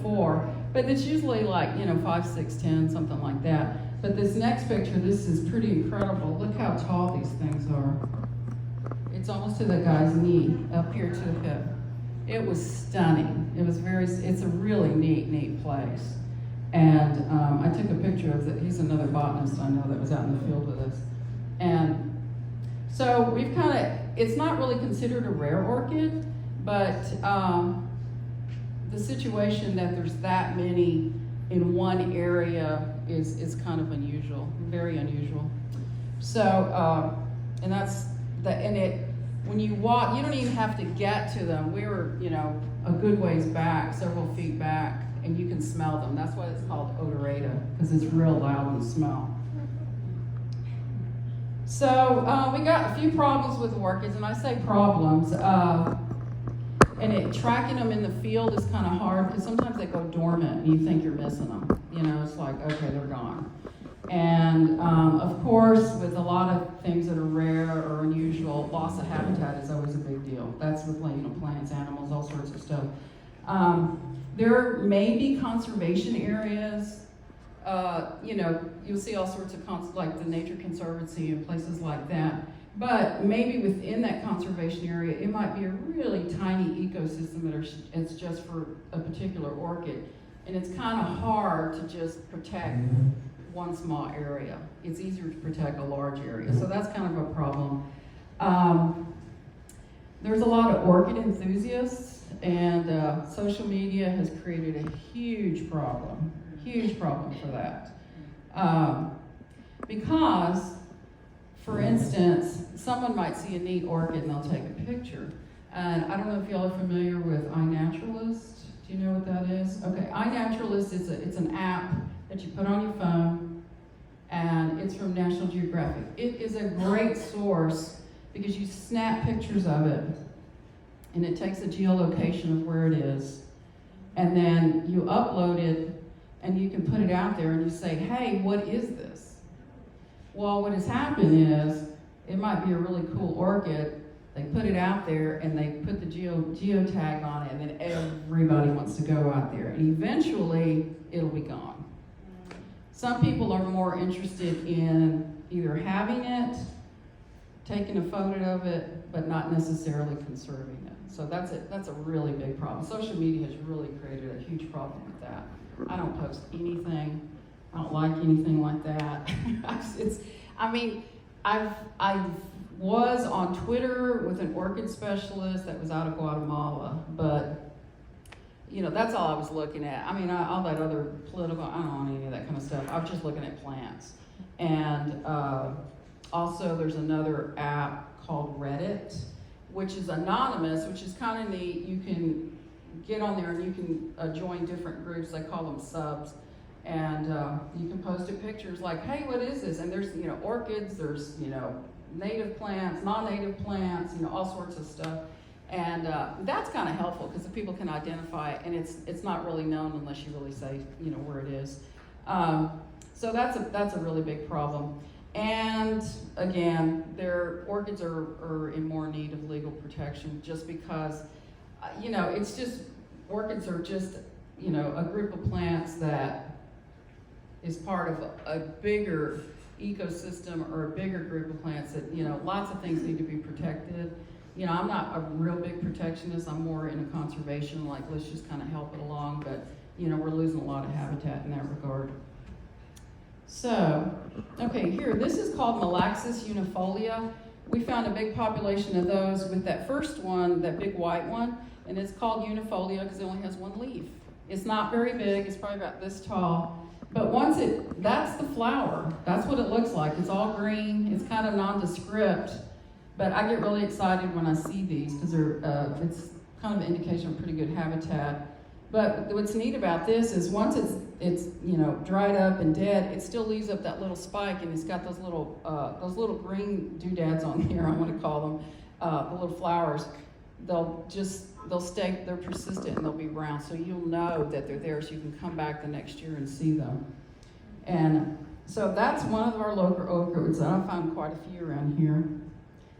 4, but it's usually like, 5, 6, 10, something like that. But this next picture, this is pretty incredible. Look how tall these things are. It's almost to the guy's knee, up here to the hip. It was stunning. It's a really neat place. And I took a picture of it. He's another botanist I know that was out in the field with us. And so we've it's not really considered a rare orchid, but the situation that there's that many in one area is kind of unusual, very unusual. So, when you walk, you don't even have to get to them. We were, a good ways back, several feet back, and you can smell them. That's why it's called odorata, because it's real loud in the smell. So we got a few problems with orchids, and I say problems. Tracking them in the field is kind of hard because sometimes they go dormant and you think you're missing them. It's like, okay, they're gone. And of course, with a lot of things that are rare or unusual, loss of habitat is always a big deal. That's with plants, animals, all sorts of stuff. There may be conservation areas. You'll see all sorts of like the Nature Conservancy and places like that. But maybe within that conservation area, it might be a really tiny ecosystem it's just for a particular orchid. And it's kind of hard to just protect one small area. It's easier to protect a large area. So that's kind of a problem. There's a lot of orchid enthusiasts, and social media has created a huge problem for that. Because, for instance, someone might see a neat orchid and they'll take a picture. And I don't know if y'all are familiar with iNaturalist. Do you know what that is? Okay, iNaturalist it's an app that you put on your phone, and it's from National Geographic. It is a great source because you snap pictures of it, and it takes a geolocation of where it is, and then you upload it, and you can put it out there, and you say, hey, what is this? Well, what has happened is, it might be a really cool orchid. They put it out there, and they put the geotag on it, and then everybody wants to go out there. And eventually, it'll be gone. Some people are more interested in either having it, taking a photo of it, but not necessarily conserving it. So that's a really big problem. Social media has really created a huge problem with that. I don't post anything. I don't like anything like that. I was on Twitter with an orchid specialist that was out of Guatemala, but that's all I was looking at. All that other political, I don't want any of that kind of stuff. I was just looking at plants. And also there's another app called Reddit, which is anonymous, which is kind of neat. You can get on there and you can join different groups. They call them subs. And you can post pictures like, hey, what is this? And there's, orchids, there's, native plants, non-native plants, all sorts of stuff. And that's kind of helpful because the people can identify it, and it's not really known unless you really say, where it is. So that's a really big problem. And again, their orchids are in more need of legal protection just because, it's just, orchids are just, a group of plants that is part of a bigger ecosystem or a bigger group of plants that, lots of things need to be protected. I'm not a real big protectionist. I'm more into conservation, like let's just kind of help it along, but, we're losing a lot of habitat in that regard. So, okay, here, this is called Malaxis unifolia. We found a big population of those with that first one, that big white one, and it's called unifolia because it only has one leaf. It's not very big, it's probably about this tall. But that's the flower. That's what it looks like. It's all green. It's kind of nondescript. But I get really excited when I see these because it's kind of an indication of pretty good habitat. But what's neat about this is once it's dried up and dead, it still leaves up that little spike, and it's got those little green doodads on here. I want to call them the little flowers. They're persistent and they'll be brown, so you'll know that they're there, so you can come back the next year and see them. And so that's one of our local orchids, and I found quite a few around here.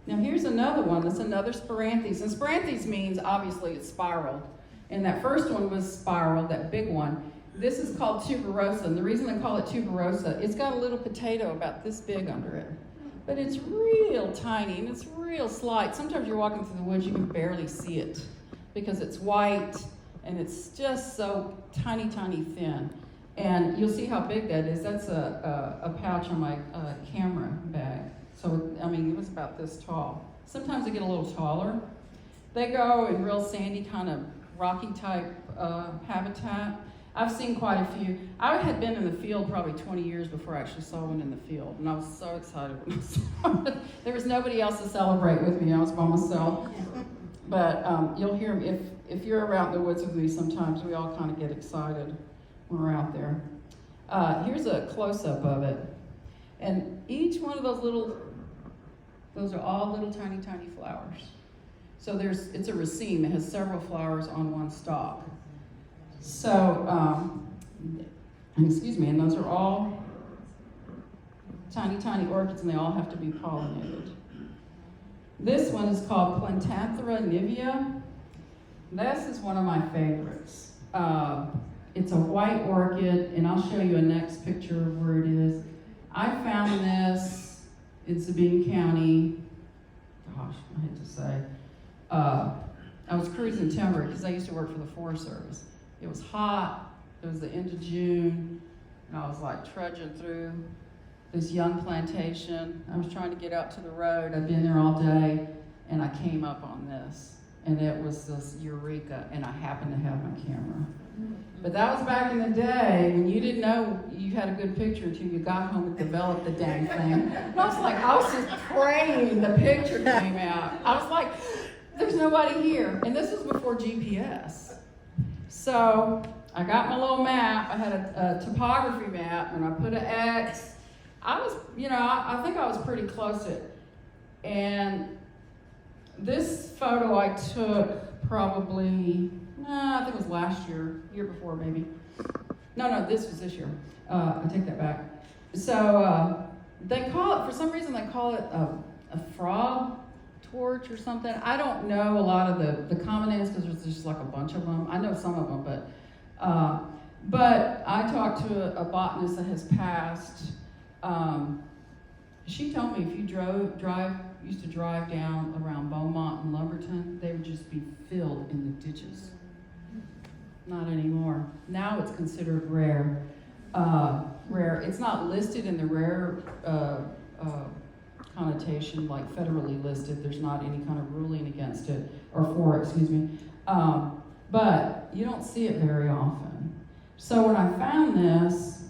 Now here's another one. That's another Spiranthes, and Spiranthes means obviously it's spiral. And that first one was spiral, that big one. This is called tuberosa, and the reason they call it tuberosa, it's got a little potato about this big under it. But it's real tiny, and it's real slight. Sometimes you're walking through the woods, you can barely see it, because it's white, and it's just so tiny, tiny thin. And you'll see how big that is. That's a pouch on my camera bag. So, I mean, it was about this tall. Sometimes they get a little taller. They go in real sandy, kind of rocky type habitat. I've seen quite a few. I had been in the field probably 20 years before I actually saw one in the field, and I was so excited when I saw it. There was nobody else to celebrate with me. I was by myself. But you'll hear me. If you're around the woods with me, sometimes we all kind of get excited when we're out there. Here's a close-up of it. And each one of those are all little tiny, tiny flowers. So it's a raceme. It has several flowers on one stalk. So, excuse me, and those are all tiny, tiny orchids, and they all have to be pollinated. This one is called Plantanthera nivea. This is one of my favorites. It's a white orchid, and I'll show you a next picture of where it is. I found this in Sabine County. Gosh, I hate to say. I was cruising timber because I used to work for the Forest Service. It was hot. It was the end of June, and I was like trudging through this young plantation. I was trying to get out to the road. I'd been there all day, and I came up on this, and it was this eureka, and I happened to have my camera. But that was back in the day when you didn't know you had a good picture until you got home and developed the dang thing. And I was just praying the picture came out. I was like, there's nobody here. And this was before GPS. So I got my little map. I had a topography map, and I put an X. I was, I think I was pretty close to it. And this photo I took probably, I think it was last year before maybe. No, this was this year. I take that back. So they call it, for some reason they call it a frog torch or something. I don't know a lot of the common names because there's just like a bunch of them. I know some of them, but I talked to a botanist that has passed. She told me if you used to drive down around Beaumont and Lumberton, they would just be filled in the ditches. Not anymore. Now it's considered rare. Rare. It's not listed in the rare connotation, like federally listed. There's not any kind of ruling against it, or for it, excuse me. But you don't see it very often. So when I found this,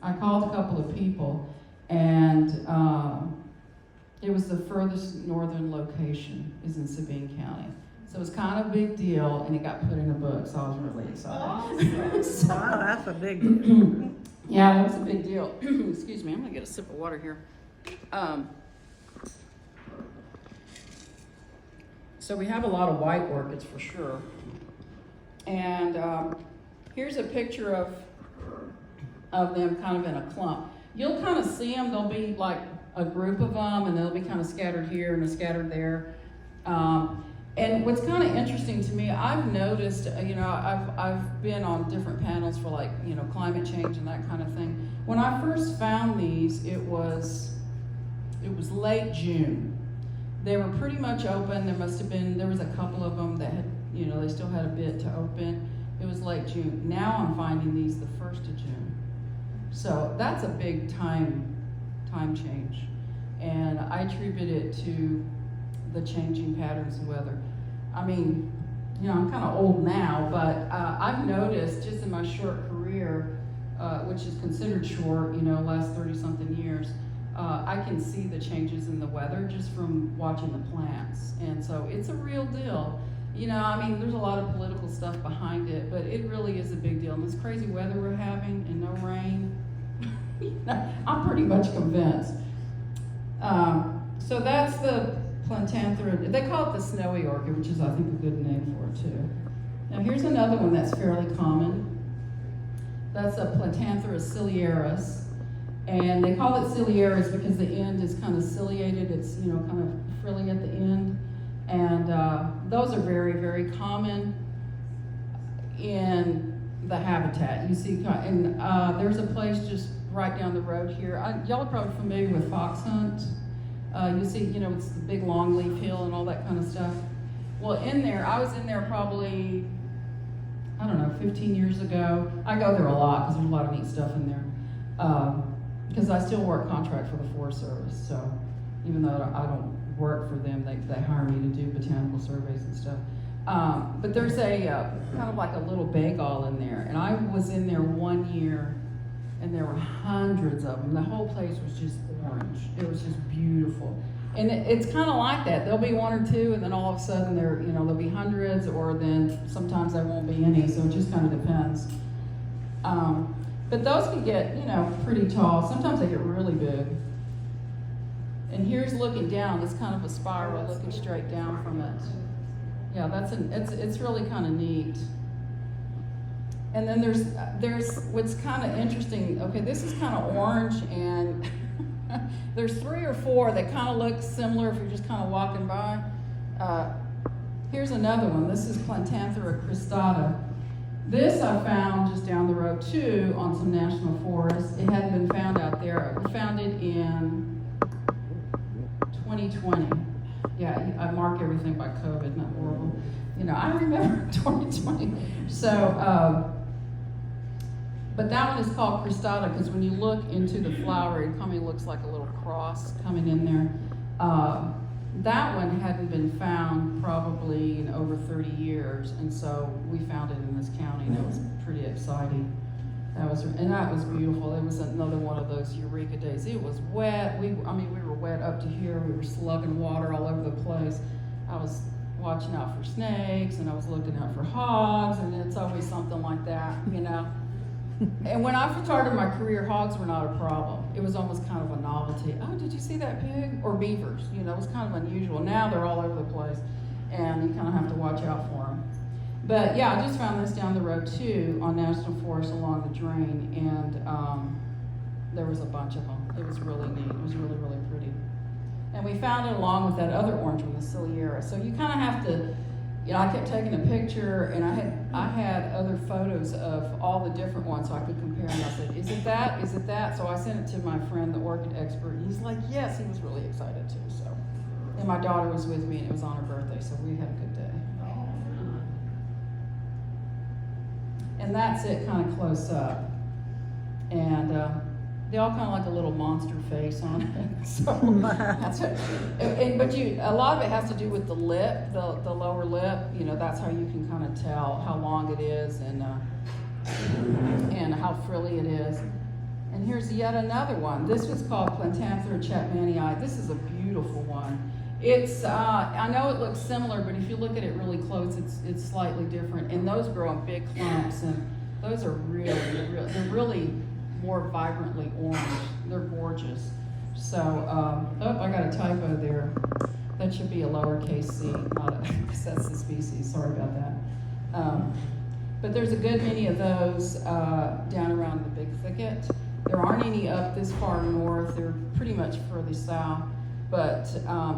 I called a couple of people, and it was the furthest northern location is in Sabine County. So it was kind of a big deal, and it got put in a book, so I was really excited. So, wow, that's a big deal. Yeah, that was a big deal. Excuse me, I'm gonna get a sip of water here. So we have a lot of white orchids for sure. And here's a picture of them kind of in a clump. You'll kind of see them, there'll be like a group of them, and they'll be kind of scattered here and scattered there. And what's kind of interesting to me, I've noticed, I've been on different panels for like, climate change and that kind of thing. When I first found these, it was late June. They were pretty much open. There was a couple of them that had, they still had a bit to open. It was late June. Now I'm finding these the 1st of June. So that's a big time change. And I attribute it to the changing patterns of weather. I mean, I'm kind of old now, but I've noticed just in my short career, which is considered short, last 30-something years, I can see the changes in the weather just from watching the plants. And so it's a real deal. There's a lot of political stuff behind it, but it really is a big deal. And this crazy weather we're having and no rain, I'm pretty much convinced. So that's the Plantanthera. They call it the snowy orchid, which is, I think, a good name for it, too. Now, here's another one that's fairly common. That's a Plantanthera ciliaris. And they call it ciliaris because the end is kind of ciliated. It's, kind of frilly at the end. And those are very, very common. in the habitat. You see, and there's a place just right down the road here. Y'all are probably familiar with fox hunt. You see, you know, it's the big longleaf hill and all that kind of stuff. Well, in there, I was in there probably, I don't know, 15 years ago. I go there a lot because there's a lot of neat stuff in there. Because I still work contract for the Forest Service, so even though I don't work for them, they hire me to do botanical surveys and stuff. But there's a kind of like a little bagel in there, and I was in there one year, and there were hundreds of them. The whole place was just orange. It was just beautiful. And it's kind of like that. There'll be one or two, and then all of a sudden there'll be hundreds, or then sometimes there won't be any. So it just kind of depends. But those can get, pretty tall. Sometimes they get really big. And here's looking down. It's kind of a spiral looking straight down from it. Yeah, it's really kind of neat. And then there's what's kind of interesting. Okay, this is kind of orange, and there's 3 or 4 that kind of look similar if you're just kind of walking by. Here's another one. This is Plantanthera cristata. This I found just down the road too on some national forests. It hadn't been found out there. We found it in 2020. Yeah, I mark everything by COVID, isn't that horrible? I remember 2020. So, but that one is called cristata because when you look into the flower, it kind of looks like a little cross coming in there. That one hadn't been found probably in over 30 years, and so we found it in this county, and it was pretty exciting. That was beautiful. It was another one of those eureka days. It was wet. We were wet up to here. We were slugging water all over the place. I was watching out for snakes, and I was looking out for hogs, and it's always something like that, And when I started my career, hogs were not a problem. It was almost kind of a novelty. Oh, did you see that pig? Or beavers, it was kind of unusual. Now they're all over the place, and you kind of have to watch out for them. But yeah, I just found this down the road too on National Forest along the drain, and there was a bunch of them. It was really neat. It was really, really pretty. And we found it along with that other orange one, the Ciliera. So you kind of have to, I kept taking a picture, and I had other photos of all the different ones so I could compare them. I said, is it that? Is it that? So I sent it to my friend, the orchid expert, and he's like, yes. He was really excited too. So, and my daughter was with me, and it was on her birthday, so we had a good day. And that's it, kind of close up. And they all kind of like a little monster face on it. So that's it. But a lot of it has to do with the lip, the lower lip. That's how you can kind of tell how long it is and how frilly it is. And here's yet another one. This was called Plantanthera chapmanii. This is a beautiful one. It's I know it looks similar, but if you look at it really close, it's slightly different. And those grow in big clumps, and those are they're really more vibrantly orange. They're gorgeous. So, I got a typo there. That should be a lowercase c, because that's the species. Sorry about that. But there's a good many of those down around the big thicket. There aren't any up this far north. They're pretty much further south. But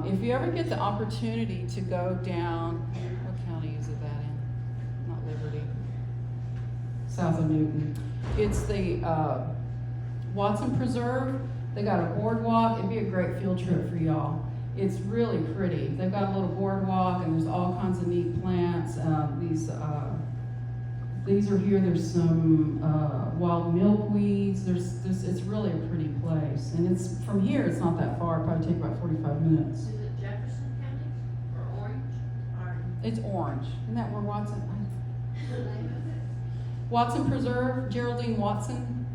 if you ever get the opportunity to go down, what county is it that in? Not Liberty. South of Newton. It's the Watson Preserve. They got a boardwalk. It'd be a great field trip for y'all. It's really pretty. They've got a little boardwalk, and there's all kinds of neat plants. These are here. There's some wild milkweeds. It's really a pretty place. And it's from here. It's not that far. It'll probably take about 45 minutes. Is it Jefferson County or Orange? It's Orange. Isn't that where Watson? Watson Preserve, Geraldine Watson.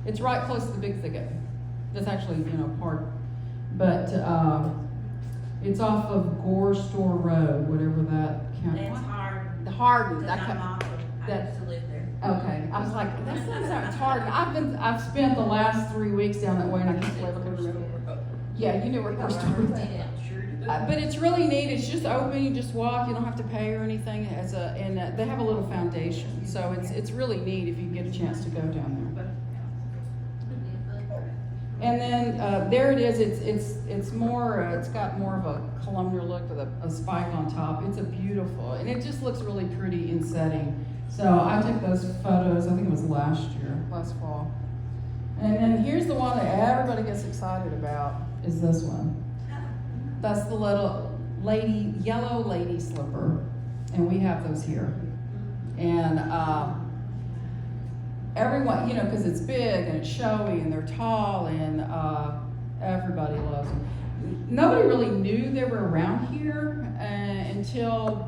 It's right close to the big thicket. That's actually, part. But it's off of Gore Store Road, whatever that county. That's hard. Hardin. I used to live there. Okay. I was like, that sounds like it's Hardin. I've spent the last 3 weeks down that way, and I can't believe I couldn't remember. Yeah, you knew where Gore Store was. But it's really neat. It's just open. You just walk. You don't have to pay or anything. And they have a little foundation, so it's really neat if you get a chance to go down there. And then there it is. It's more. It's got more of a columnar look with a spike on top. It's a beautiful, and it just looks really pretty in setting. So I took those photos, I think it was last fall. And then here's the one that everybody gets excited about, is this one. That's the little yellow lady slipper, and we have those here. And everyone, because it's big and it's showy and they're tall and everybody loves them. Nobody really knew they were around here until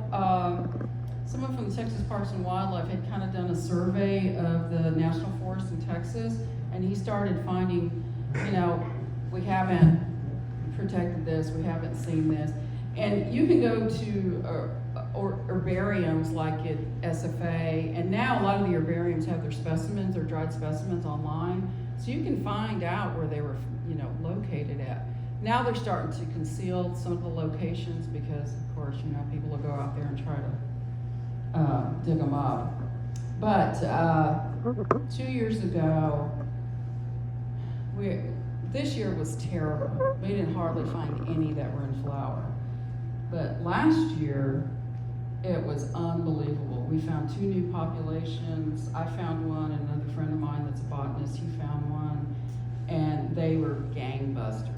someone from the Texas Parks and Wildlife had kind of done a survey of the national forest in Texas, and he started finding, we haven't protected this, we haven't seen this. And you can go to herbariums like at SFA, and now a lot of the herbariums have their specimens, their dried specimens online, so you can find out where they were, located at. Now they're starting to conceal some of the locations because, of course, people will go out there and try to dig them up. But 2 years ago, this year was terrible. We didn't hardly find any that were in flower. But last year, it was unbelievable. We found 2 new populations. I found one, and another friend of mine that's a botanist, he found one, and they were gangbusters.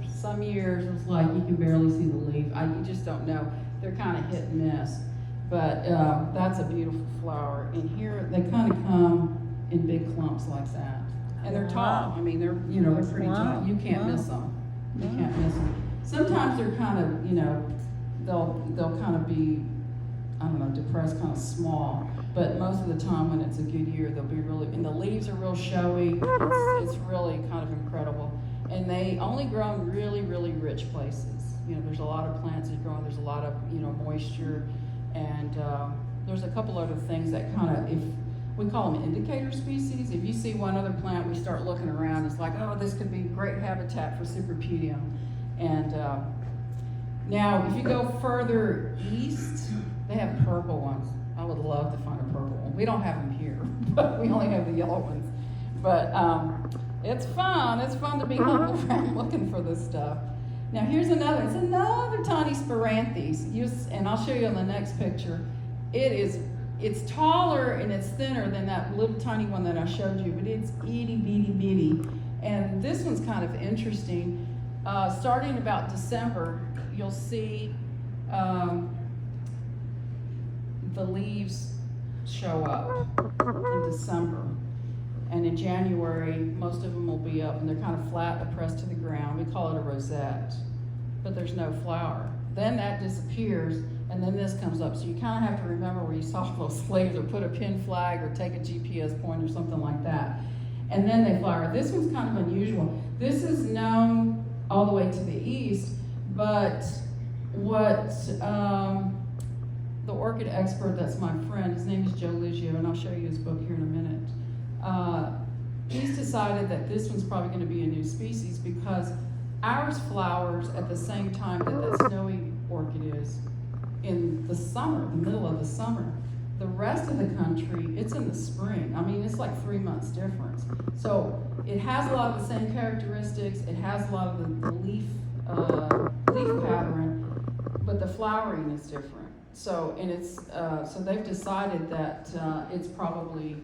Some years it was like you can barely see the leaf. You just don't know. They're kind of hit and miss. But that's a beautiful flower. And here they kind of come in big clumps like that. And they're tall. I mean, they're pretty tall. You can't miss them. You can't miss them. Sometimes they're kind of, they'll kind of be, I don't know, depressed, kind of small. But most of the time when it's a good year, they'll be really, and the leaves are real showy. It's really kind of incredible. And they only grow in really, really rich places. There's a lot of plants that grow, there's a lot of, moisture. And there's a couple other things that kind of, if we call them indicator species. If you see one other plant, we start looking around. It's like, oh, this could be great habitat for Superpedium. And now, if you go further east, they have purple ones. I would love to find a purple one. We don't have them here, but we only have the yellow ones. But it's fun. It's fun to be hunting around looking for this stuff. Now here's another. It's another tiny Spiranthes. And I'll show you on the next picture. It's taller and it's thinner than that little tiny one that I showed you, but it's itty bitty bitty. And this one's kind of interesting. Starting about December, you'll see the leaves show up in December. And in January, most of them will be up and they're kind of flat, oppressed to the ground. We call it a rosette, but there's no flower. Then that disappears, and then this comes up. So you kind of have to remember where you saw those leaves, or put a pin flag, or take a GPS point, or something like that. And then they flower. This one's kind of unusual. This is known all the way to the east, but what the orchid expert that's my friend, his name is Joe Liggio, and I'll show you his book here in a minute. He's decided that this one's probably going to be a new species because ours flowers at the same time that snowy orchid is in the summer, the middle of the summer. The rest of the country, it's in the spring. I mean, it's like 3 months difference. So it has a lot of the same characteristics. It has a lot of the leaf pattern, but the flowering is different. So, and it's, so they've decided that it's probably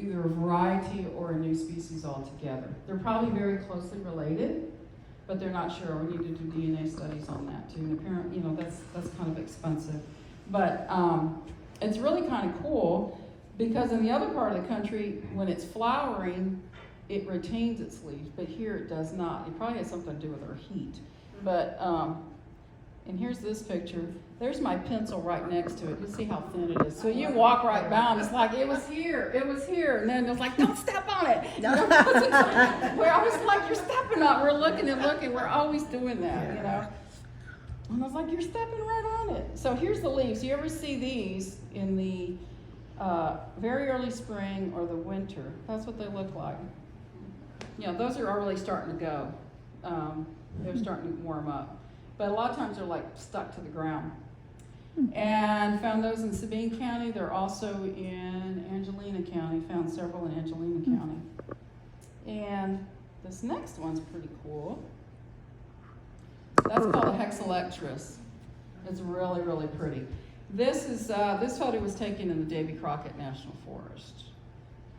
either a variety or a new species altogether. They're probably very closely related, but they're not sure. We need to do DNA studies on that too. And apparently, that's kind of expensive. But it's really kind of cool because in the other part of the country, when it's flowering, it retains its leaves, but here it does not. It probably has something to do with our heat. But, and here's this picture. There's my pencil right next to it. You see how thin it is. So you walk right by them. It's like, it was here. And then it's like, don't step on it. We're always like, you're stepping on it. We're looking and looking. We're always doing that, And I was like, you're stepping right on it. So here's the leaves. You ever see these in the very early spring or the winter? That's what they look like. Those are already starting to go. They're starting to warm up. But a lot of times they're like stuck to the ground. And found those in Sabine County. They're also in Angelina County. Found several in Angelina County. And this next one's pretty cool. That's called a Hexalectris. It's really, really pretty. This photo was taken in the Davy Crockett National Forest,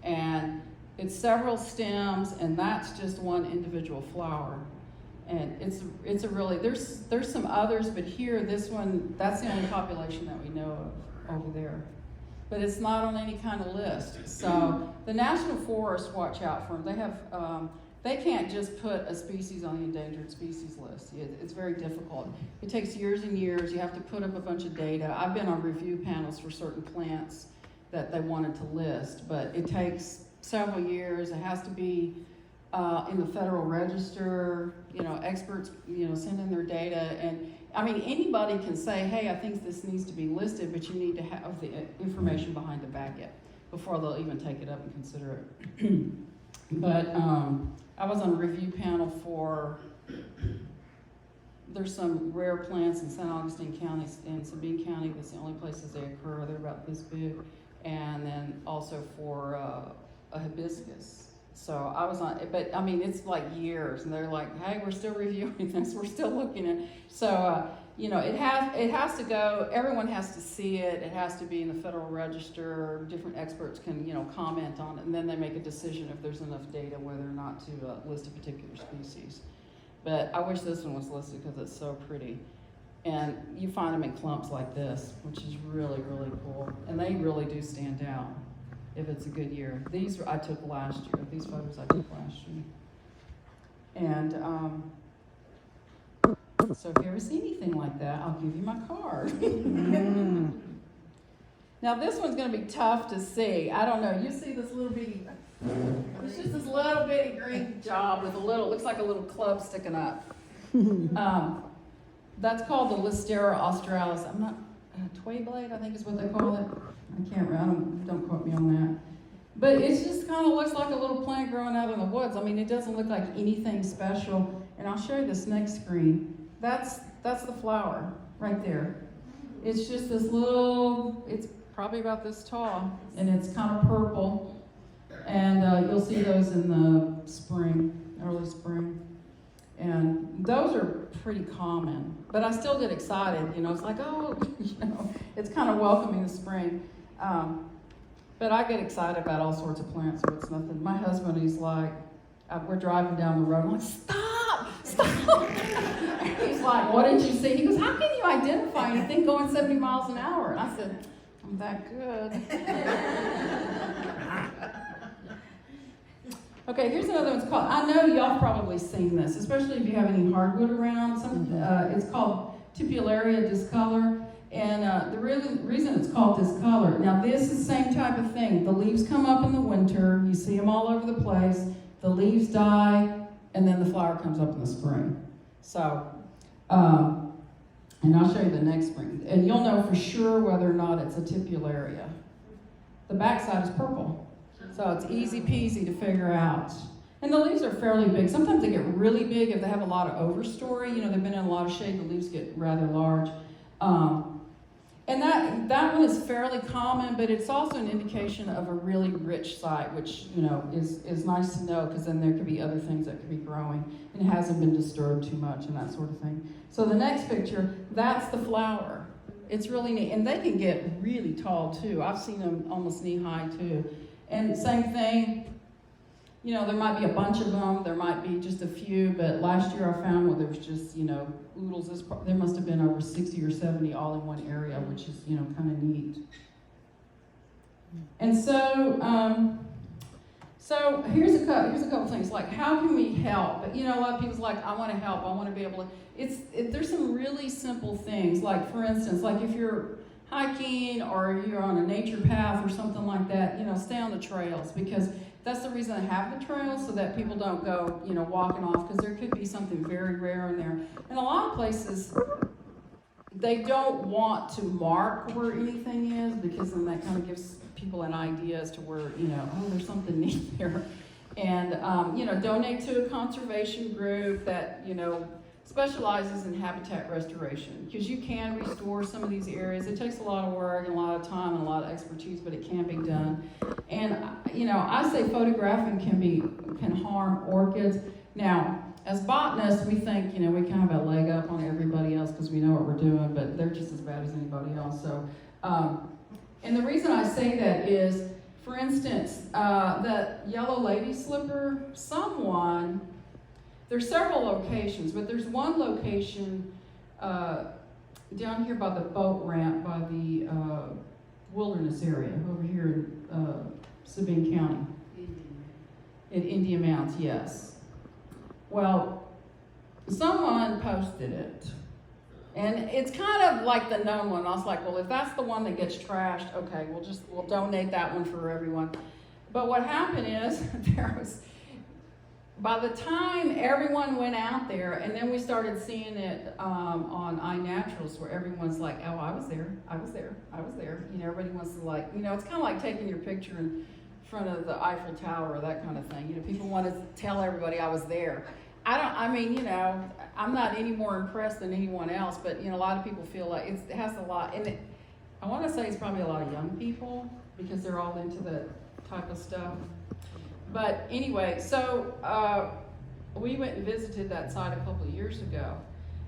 and it's several stems, and that's just one individual flower. And it's a really, there's some others, but here, this one, that's the only population that we know of over there. But it's not on any kind of list. So the National Forests watch out for them. They have, they can't just put a species on the endangered species list. It's very difficult. It takes years and years. You have to put up a bunch of data. I've been on review panels for certain plants that they wanted to list, but it takes several years. It has to be in the Federal Register. You know, experts, you know, send in their data. And I mean, anybody can say, hey, I think this needs to be listed, but you need to have the information behind to back it before they'll even take it up and consider it. But I was on a review panel for, there's some rare plants in St. Augustine County and Sabine County. That's the only places they occur. They're about this big. And then also for a hibiscus. So I was on, but I mean, it's like years, and they're like, hey, we're still reviewing this, we're still looking at it. So, you know, it has to go, everyone has to see it, it has to be in the Federal Register, different experts can, you know, comment on it, and then they make a decision if there's enough data whether or not to list a particular species. But I wish this one was listed because it's so pretty. And you find them in clumps like this, which is really, really cool. And they really do stand out if it's a good year. These I took last year. These photos I took last year. And so if you ever see anything like that, I'll give you my card. Now this one's going to be tough to see. I don't know. You see this little bitty, it's just this little bitty green job with a little, looks like a little club sticking up. That's called the Listera australis. I'm not, tway blade, I think is what they call it. I can't remember, don't quote me on that. But it just kind of looks like a little plant growing out in the woods. I mean, it doesn't look like anything special. And I'll show you this next screen. That's the flower right there. It's just this little, it's probably about this tall, and it's kind of purple. And you'll see those in the spring, early spring. And those are pretty common, but I still get excited, you know, it's like, oh, you know, it's kind of welcoming the spring. But I get excited about all sorts of plants, so it's nothing. My husband, he's like, we're driving down the road, I'm like, stop. He's like, what did you see? He goes, how can you identify anything going 70 miles an hour? And I said, I'm that good. Okay, here's another one. It's called, I know y'all probably seen this, especially if you have any hardwood around. It's called Tipularia discolor. And the reason it's called discolor, now this is the same type of thing. The leaves come up in the winter, you see them all over the place, the leaves die, and then the flower comes up in the spring. So, and I'll show you the next spring. And you'll know for sure whether or not it's a Tipularia. The backside is purple. So it's easy peasy to figure out. And the leaves are fairly big. Sometimes they get really big if they have a lot of overstory. You know, they've been in a lot of shade, the leaves get rather large. And that one is fairly common, but it's also an indication of a really rich site, which, you know, is nice to know, because then there could be other things that could be growing and it hasn't been disturbed too much and that sort of thing. So the next picture, that's the flower. It's really neat. And they can get really tall too. I've seen them almost knee-high too. And same thing, you know, there might be a bunch of them, there might be just a few, but last year I found where there was just, you know, oodles. There must have been over 60 or 70 all in one area, which is, you know, kind of neat. And so here's a couple things, like how can we help? But, you know, a lot of people's like, I want to help, I want to be able to, there's some really simple things, like for instance, like if you're hiking or you're on a nature path or something like that, you know, stay on the trails, because that's the reason I have the trails, so that people don't go, you know, walking off, because there could be something very rare in there. And a lot of places, they don't want to mark where anything is, because then that kind of gives people an idea as to where, you know, oh, there's something neat there. And, you know, donate to a conservation group that, you know, specializes in habitat restoration, because you can restore some of these areas. It takes a lot of work and a lot of time and a lot of expertise, but it can be done. And, you know, I say photographing can harm orchids. Now, as botanists, we think, we kind of have a leg up on everybody else because we know what we're doing, but they're just as bad as anybody else. So, and the reason I say that is, for instance, that yellow lady slipper, there's several locations, but there's one location down here by the boat ramp, by the wilderness area, over here in Sabine County. In Indian Mounds, yes. Well, someone posted it. And it's kind of like the known one. I was like, well, if that's the one that gets trashed, okay, we'll donate that one for everyone. But what happened is, by the time everyone went out there, and then we started seeing it on iNaturals, where everyone's like, oh, I was there. Everybody wants to it's kind of like taking your picture in front of the Eiffel Tower or that kind of thing. People want to tell everybody I was there. I'm not any more impressed than anyone else, but, a lot of people feel like it has a lot, and I want to say it's probably a lot of young people, because they're all into that type of stuff. But anyway, so we went and visited that site a couple of years ago,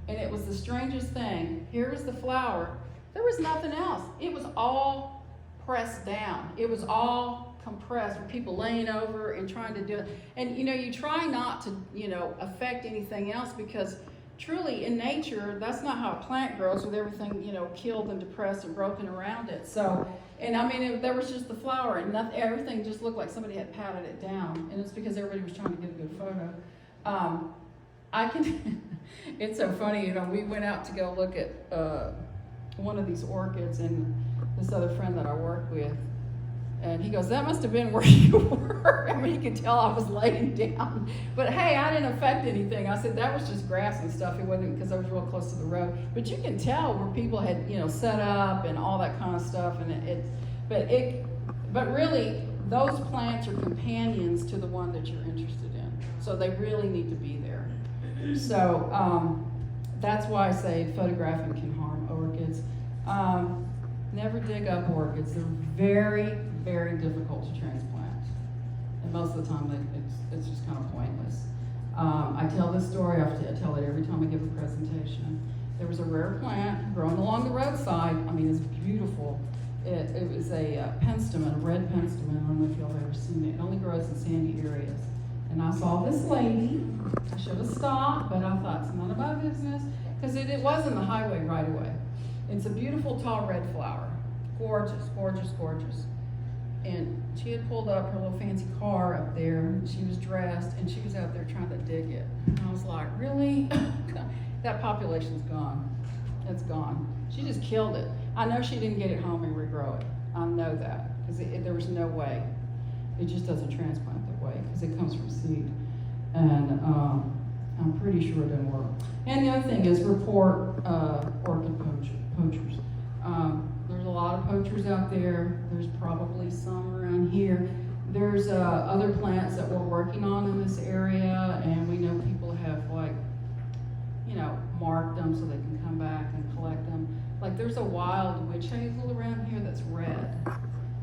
and it was the strangest thing. Here was the flower. There was nothing else. It was all pressed down. It was all compressed, with people laying over and trying to do it. And you try not to, affect anything else, because truly in nature, that's not how a plant grows, with everything, killed and depressed and broken around it. So, and there was just the flower, and everything just looked like somebody had patted it down. And it's because everybody was trying to get a good photo. It's so funny, we went out to go look at one of these orchids, and this other friend that I work with, and he goes, that must have been where you were. You could tell I was laying down. But hey, I didn't affect anything. I said, that was just grass and stuff. It wasn't, because I was real close to the road. But you can tell where people had, set up and all that kind of stuff. And but really, those plants are companions to the one that you're interested in. So they really need to be there. So that's why I say photographing can harm orchids. Never dig up orchids. They're very, very difficult to transplant, and most of the time it's just kind of pointless. I tell this story, I tell it every time I give a presentation. There was a rare plant growing along the roadside. It's beautiful. It was a penstemon, a red penstemon. I don't know if y'all have ever seen it. It only grows in sandy areas. And I saw this lady. I should have stopped, but I thought it's none of my business, because it was in the highway right away. It's a beautiful tall red flower. Gorgeous, gorgeous, gorgeous. And she had pulled up her little fancy car up there, and she was dressed, and she was out there trying to dig it. And I was like, really? That population's gone. It's gone. She just killed it. I know she didn't get it home and regrow it. I know that, because there was no way. It just doesn't transplant that way, because it comes from seed. And I'm pretty sure it didn't work. And the other thing is, report orchid poachers. There's a lot of poachers out there. There's probably some around here. There's other plants that we're working on in this area, and we know people have marked them so they can come back and collect them. Like, there's a wild witch hazel around here that's red,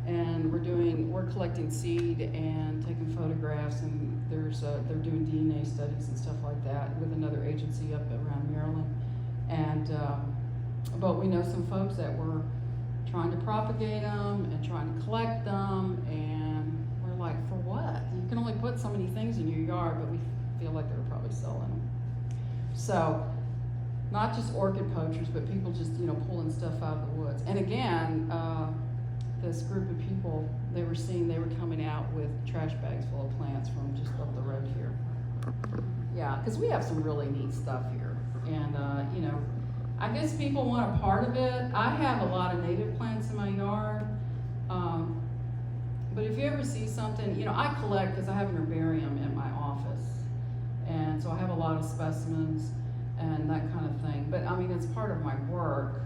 and we're collecting seed and taking photographs, and they're doing DNA studies and stuff like that with another agency up around Maryland. And but we know some folks that were trying to propagate them and trying to collect them, and we're like, for what? You can only put so many things in your yard, but we feel like they're probably selling them. So, not just orchid poachers, but people just, pulling stuff out of the woods. And again, this group of people, they were coming out with trash bags full of plants from just up the road here. Yeah, because we have some really neat stuff here. And, I guess people want a part of it. I have a lot of native plants in my yard. But if you ever see something, I collect, because I have an herbarium in my office. And so I have a lot of specimens and that kind of thing. But it's part of my work.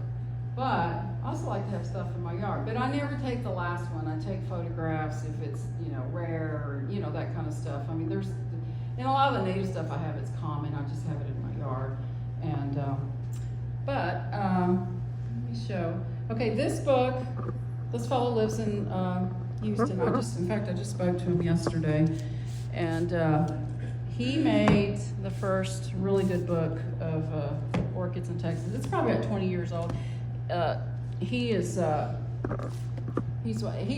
But I also like to have stuff in my yard. But I never take the last one. I take photographs if it's, rare or, that kind of stuff. And a lot of the native stuff I have, it's common. I just have it in my yard. And, let me show. Okay, this book, this fellow lives in Houston. I just spoke to him yesterday. And he made the first really good book of orchids in Texas. It's probably about 20 years old. He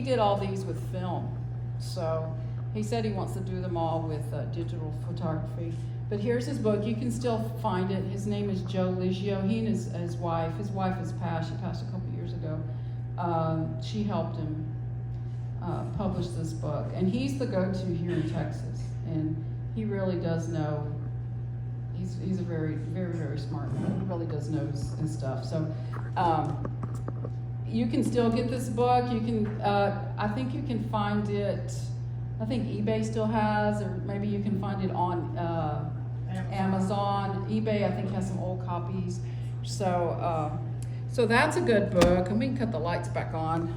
did all these with film, so he said he wants to do them all with digital photography. But here's his book. You can still find it. His name is Joe Liggio. He and his wife. His wife has passed. She passed a couple years ago. She helped him publish this book, and he's the go-to here in Texas. And he really does know. He's a very, very, very smart man. He really does know his stuff. So you can still get this book. You can. I think you can find it. I think eBay still has, or maybe you can find it on Amazon. eBay, I think, has some old copies. So, so that's a good book. And we can cut the lights back on.